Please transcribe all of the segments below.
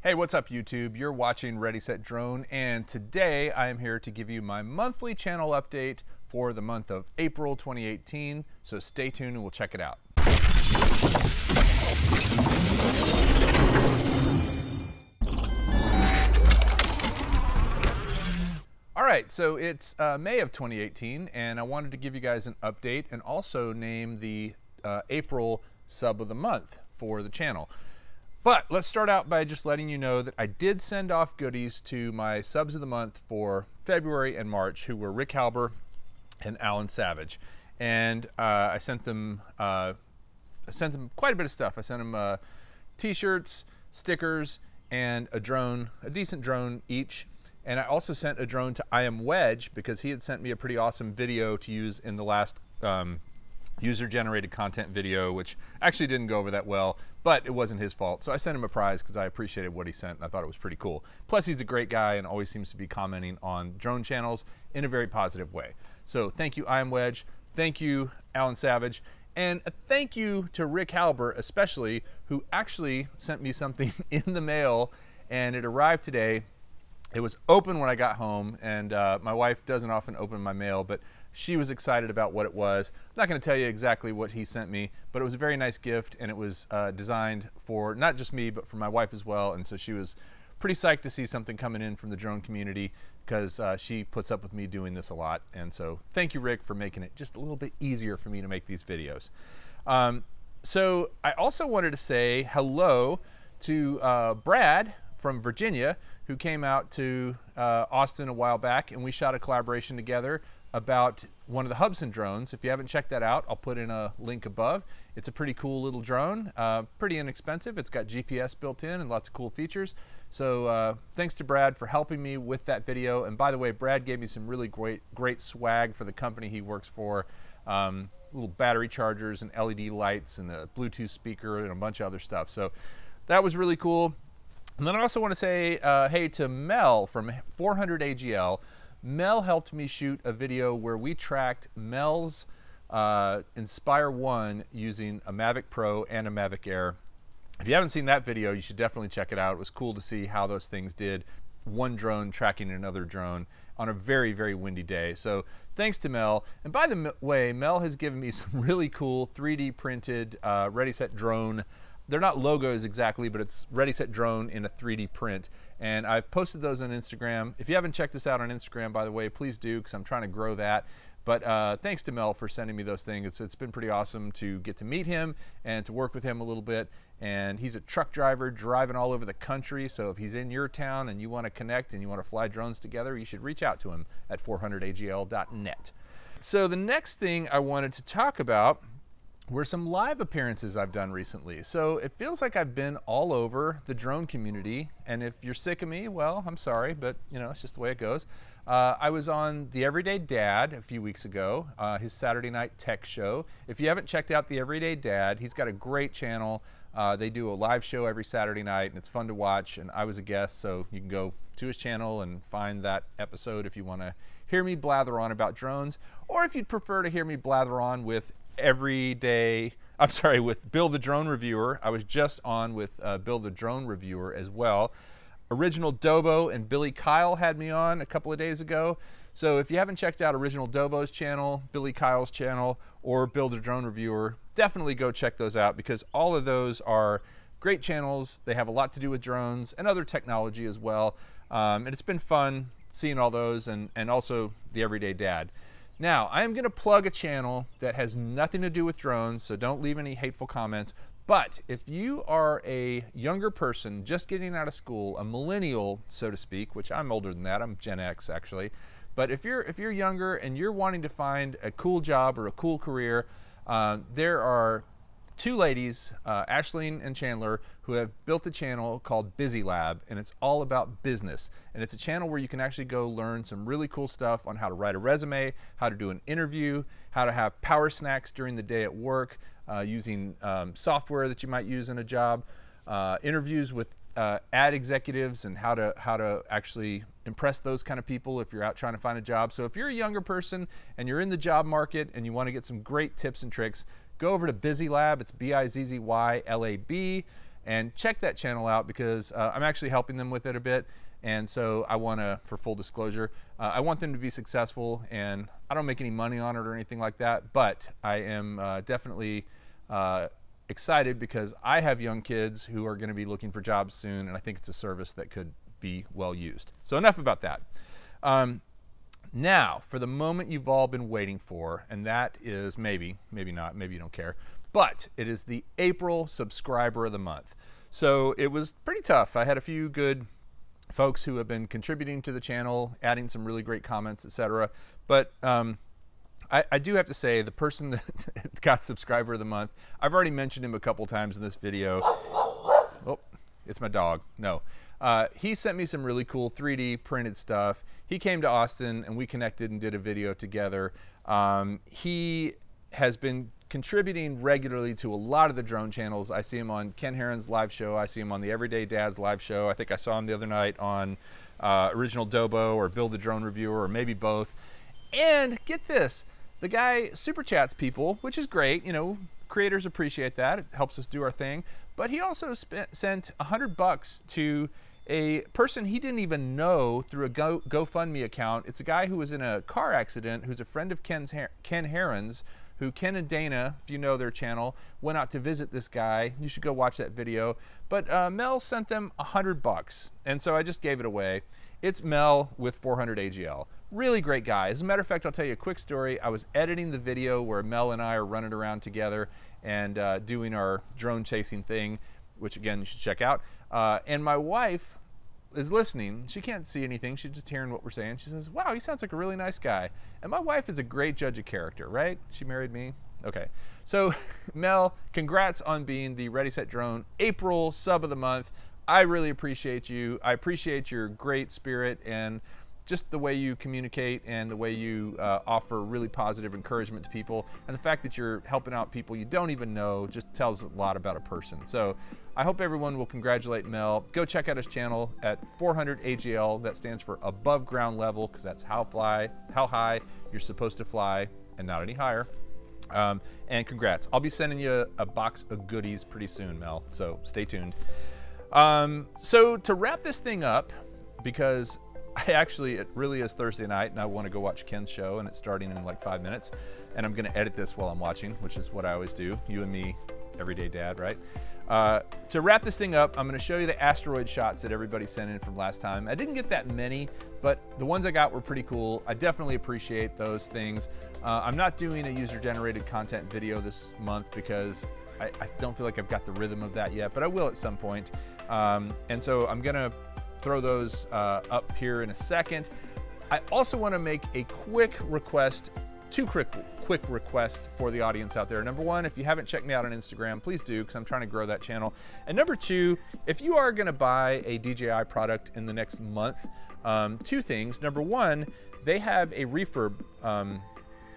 Hey, what's up YouTube? You're watching Ready Set Drone, and today I am here to give you my monthly channel update for the month of April 2018. So stay tuned and we'll check it out. All right, so it's May of 2018, and I wanted to give you guys an update and also name the April sub of the month for the channel. But let's start out by just letting you know that I did send off goodies to my subs of the month for February and March, who were Rick Halber and Alan Savage. And I sent them quite a bit of stuff. I sent them t-shirts, stickers, and a drone, a decent drone each. And I also sent a drone to I Am Wedge because he had sent me a pretty awesome video to use in the last user-generated content video, which actually didn't go over that well, but it wasn't his fault. So I sent him a prize because I appreciated what he sent and I thought it was pretty cool. Plus, he's a great guy and always seems to be commenting on drone channels in a very positive way. So thank you, I Am Wedge. Thank you, Alan Savage. And a thank you to Rick Halber, especially, who actually sent me something in the mail, and it arrived today. It was open when I got home, and my wife doesn't often open my mail, but she was excited about what it was. I'm not going to tell you exactly what he sent me, but it was a very nice gift, and it was designed for not just me, but for my wife as well. And so she was pretty psyched to see something coming in from the drone community because she puts up with me doing this a lot. And so thank you, Rick, for making it just a little bit easier for me to make these videos. So I also wanted to say hello to Brad from Virginia, who came out to Austin a while back, and we shot a collaboration together about one of the Hubsan drones. If you haven't checked that out, I'll put in a link above. It's a pretty cool little drone, pretty inexpensive. It's got GPS built in and lots of cool features. So thanks to Brad for helping me with that video. And by the way, Brad gave me some really great swag for the company he works for. Little battery chargers and LED lights and a Bluetooth speaker and a bunch of other stuff. So that was really cool. And then I also want to say hey to Mel from 400 AGL. Mel helped me shoot a video where we tracked Mel's Inspire 1 using a Mavic Pro and a Mavic Air. If you haven't seen that video, you should definitely check it out. It was cool to see how those things did, one drone tracking another drone on a very, very windy day. So thanks to Mel. And by the way, Mel has given me some really cool 3D printed Ready Set Drone. They're not logos exactly, but it's Ready Set Drone in a 3D print. And I've posted those on Instagram. If you haven't checked this out on Instagram, by the way, please do, because I'm trying to grow that. But thanks to Mel for sending me those things. It's been pretty awesome to get to meet him and to work with him a little bit. And he's a truck driver driving all over the country. So if he's in your town and you want to connect and you want to fly drones together, you should reach out to him at 400agl.net. So the next thing I wanted to talk about were some live appearances I've done recently. So it feels like I've been all over the drone community, and if you're sick of me, well, I'm sorry, but you know, it's just the way it goes. I was on The Everyday Dad a few weeks ago, his Saturday night tech show. If you haven't checked out The Everyday Dad, he's got a great channel. They do a live show every Saturday night, and it's fun to watch, and I was a guest, so you can go to his channel and find that episode if you want to hear me blather on about drones, or if you'd prefer to hear me blather on with with Bill the Drone Reviewer. I was just on with Bill the Drone Reviewer as well. Original Dobo and Billy Kyle had me on a couple of days ago. So if you haven't checked out Original Dobo's channel, Billy Kyle's channel, or Bill the Drone Reviewer, definitely go check those out because all of those are great channels. They have a lot to do with drones and other technology as well. And it's been fun seeing all those and also The Everyday Dad. Now, I am going to plug a channel that has nothing to do with drones, so don't leave any hateful comments. But if you are a younger person just getting out of school, a millennial, so to speak, which I'm older than that, I'm Gen X actually. But if you're younger and you're wanting to find a cool job or a cool career, there are two ladies, Ashleen and Chandler, who have built a channel called Busy Lab, and it's all about business. And it's a channel where you can actually go learn some really cool stuff on how to write a resume, how to do an interview, how to have power snacks during the day at work, using software that you might use in a job, interviews with ad executives and how to actually impress those kind of people if you're out trying to find a job. So if you're a younger person and you're in the job market and you want to get some great tips and tricks, go over to Busy Lab. It's BIZZYLAB, and check that channel out because I'm actually helping them with it a bit. And so I want to, for full disclosure, I want them to be successful, and I don't make any money on it or anything like that, but I am definitely excited because I have young kids who are going to be looking for jobs soon, and I think it's a service that could be well used. So enough about that. Now, for the moment you've all been waiting for, and that is maybe not, maybe you don't care, but it is the April Subscriber of the Month. So it was pretty tough. I had a few good folks who have been contributing to the channel, adding some really great comments, etc. But I do have to say, the person that got Subscriber of the Month, I've already mentioned him a couple times in this video. Oh, it's my dog. No. He sent me some really cool 3D printed stuff. He came to Austin and we connected and did a video together. He has been contributing regularly to a lot of the drone channels. I see him on Ken Herron's live show. I see him on the Everyday Dad's live show. I think I saw him the other night on Original Dobo or Build the Drone Reviewer, or maybe both. And get this, the guy super chats people, which is great. You know, creators appreciate that. It helps us do our thing. But he also sent $100 to a person he didn't even know through a GoFundMe account. It's a guy who was in a car accident, who's a friend of Ken Herron's, who Ken and Dana, if you know their channel, went out to visit this guy. You should go watch that video. But Mel sent them $100, and so I just gave it away. It's Mel with 400 AGL. Really great guy. As a matter of fact, I'll tell you a quick story. I was editing the video where Mel and I are running around together and doing our drone chasing thing, which again, you should check out. And my wife is listening. She can't see anything. She's just hearing what we're saying. She says, wow, he sounds like a really nice guy. And my wife is a great judge of character, right? She married me. Okay. So Mel, congrats on being the Ready Set Drone April Sub of the Month. I really appreciate you. I appreciate your great spirit and just the way you communicate and the way you offer really positive encouragement to people. And the fact that you're helping out people you don't even know just tells a lot about a person. So I hope everyone will congratulate Mel. Go check out his channel at 400 AGL. That stands for above ground level, because that's how high you're supposed to fly and not any higher. And congrats. I'll be sending you a box of goodies pretty soon, Mel. So stay tuned. So to wrap this thing up, because it really is Thursday night and I want to go watch Ken's show, and it's starting in like 5 minutes, and I'm going to edit this while I'm watching, which is what I always do. You and me, everyday dad, right? To wrap this thing up, I'm going to show you the asteroid shots that everybody sent in from last time. I didn't get that many, but the ones I got were pretty cool. I definitely appreciate those things. I'm not doing a user-generated content video this month because I don't feel like I've got the rhythm of that yet, but I will at some point. And so I'm going to throw those up here in a second. I also want to make a quick request, two quick requests for the audience out there. Number one, if you haven't checked me out on Instagram, please do, because I'm trying to grow that channel. And number two, if you are going to buy a DJI product in the next month, two things. Number one, they have a refurb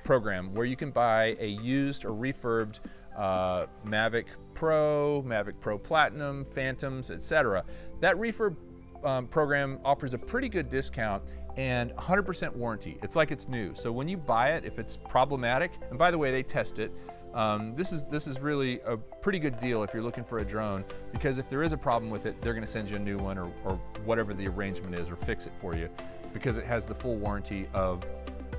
program where you can buy a used or refurbed Mavic Pro, Mavic Pro Platinum, Phantoms, etc. That refurb program offers a pretty good discount and 100% warranty. It's like it's new. So when you buy it, if it's problematic, and by the way, they test it, this is really a pretty good deal if you're looking for a drone, because if there is a problem with it, they're going to send you a new one or whatever the arrangement is, or fix it for you, because it has the full warranty of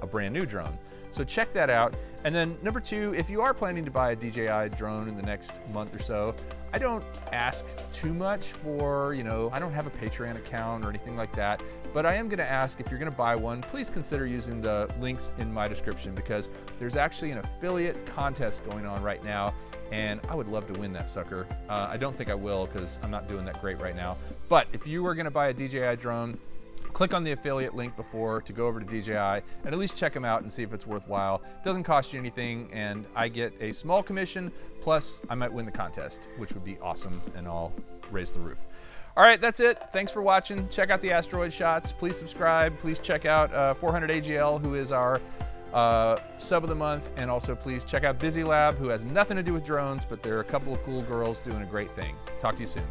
a brand new drone. So check that out. And then number two, if you are planning to buy a DJI drone in the next month or so, I don't ask too much for, I don't have a Patreon account or anything like that, but I am going to ask, if you're going to buy one, please consider using the links in my description, because there's actually an affiliate contest going on right now, and I would love to win that sucker. I don't think I will, because I'm not doing that great right now. But if you are going to buy a DJI drone, click on the affiliate link before to go over to DJI and at least check them out and see if it's worthwhile. It doesn't cost you anything, and I get a small commission, plus I might win the contest, which would be awesome, and I'll raise the roof. All right, that's it. Thanks for watching. Check out the asteroid shots. Please subscribe. Please check out 400 AGL, who is our sub of the month, and also please check out Busy Lab, who has nothing to do with drones, but they're a couple of cool girls doing a great thing. Talk to you soon.